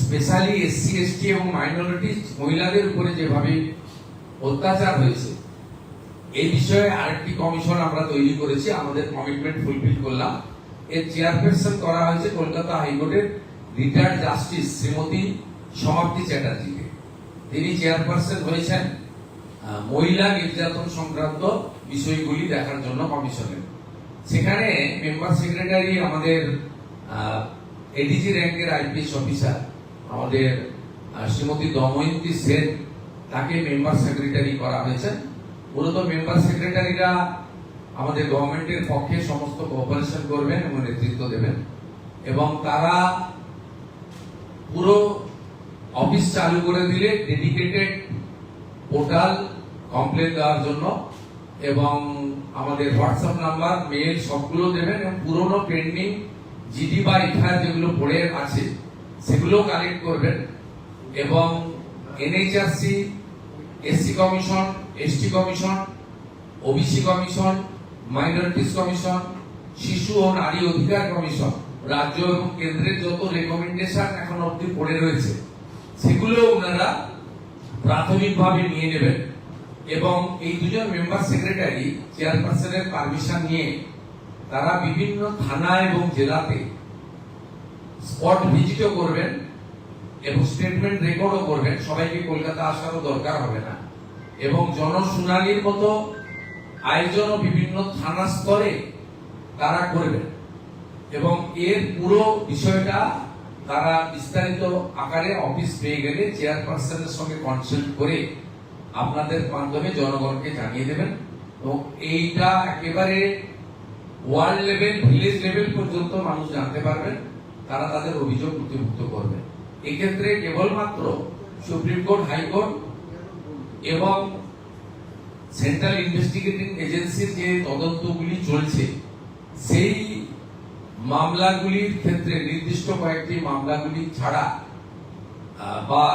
Specially SC ST এবং minority মহিলাদের উপরে যেভাবে অত্যাচার হয়েছে এই বিষয়ে আরেকটি কমিশন আমরা তৈরি করেছি, আমাদের কমিটমেন্ট ফুলফিল করলাম। এর চেয়ারপারসন করা হয়েছে কলকাতা হাইকোর্টের রিটায়ার্ড জাস্টিস শ্রীমতী সমাপ্তি চ্যাটার্জিকে। তিনি চেয়ারপারসন হয়েছেন মহিলা নির্যাতন সংক্রান্ত বিষয়গুলি দেখার জন্য কমিশনের। সেখানে মেম্বার সেক্রেটারি আমাদের এডিজি র্যাঙ্কের আইপিএস অফিসার আমাদের শ্রীমতী দময়ন্তী সেন, তাকে মেম্বার সেক্রেটারি করা হয়েছে। মূলত মেম্বার সেক্রেটারিরা আমাদের গভর্নমেন্টের পক্ষে সমস্ত কোঅপারেশন করবেন এবং নেতৃত্ব দেবেন, এবং তারা পুরো অফিস চালু করে দিলে ডেডিকেটেড পোর্টাল কমপ্লেন দেওয়ার জন্য, এবং আমাদের হোয়াটসঅ্যাপ নাম্বার মেল সবগুলো দেবেন, এবং পুরোনো পেন্ডিং জিডি বা এফআইআর যেগুলো পড়ে আছে সেগুলো কালেক্ট করবেন, এবং NHRC, SC commission, ST commission, OBC commission, minorities commission, শিশু ও নারী অধিকার কমিশন, রাজ্য এবং কেন্দ্রের যত রেকমেন্ডেশন এখন অব্দি পড়ে রয়েছে সেগুলো ওনারা প্রাথমিকভাবে নিয়ে নেবেন, এবং এই দুজন মেম্বার সেক্রেটারি চেয়ারপারসনের পারমিশন নিয়ে তারা বিভিন্ন থানা এবং জেলাতে স্পট ভিজিটও করবেন এবং স্টেটমেন্ট রেকর্ডও করবেন। সবাইকে কলকাতা আসারও দরকার হবে না, এবং জনশুনানির মতো আয়োজনও বিভিন্ন থানা স্তরে তারা করবেন, এবং এর পুরো বিষয়টা তারা বিস্তারিত আকারে অফিস পেয়ে গেলে চেয়ারপারসনের সঙ্গে কনসাল্ট করে আপনাদের মাধ্যমে জনগণকে জানিয়ে দেবেন, এবং এইটা একেবারে ওয়ার্ল্ড লেভেল, ভিলেজ লেভেল পর্যন্ত মানুষ জানতে পারবেন, তারা তাদের অভিযোগ নথিভুক্ত করবেন। এক্ষেত্রে কেবলমাত্র সুপ্রিম কোর্ট, হাইকোর্ট এবং সেন্ট্রাল ইনভেস্টিগেটিং এজেন্সির যে তদন্তগুলি চলছে সেই মামলাগুলির ক্ষেত্রে নির্দিষ্ট কয়েকটি মামলাগুলি ছাড়া বা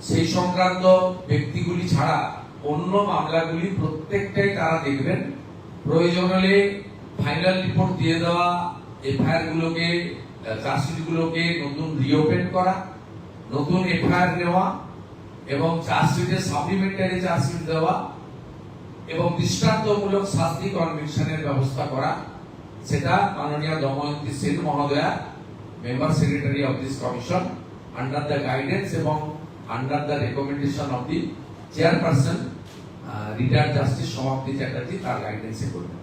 সেই সংক্রান্ত ব্যক্তিগুলি ছাড়া অন্য মামলাগুলি প্রত্যেকটাই তারা দেখবেন। প্রয়োজন হলে ফাইনাল রিপোর্ট দিয়ে দেওয়া, এফআইআর গুলোকে, চার্জশিট গুলোকে নতুন রিওপেন করা, নতুন এফআইআর নেওয়া, এবং চার্জশিটের সাপ্লিমেন্টারি চার্জশিট দেওয়া, এবং দৃষ্টান্তমূলক শাস্তি কনভিকশনের ব্যবস্থা করা, সেটা মাননীয় দময়ন্তী সেন মহোদয়া, member secretary of this commission, under the guidance এবং under the recommendation of the chairperson retired justice Samapti Chatterjee, তার গাইডেন্সে করবেন।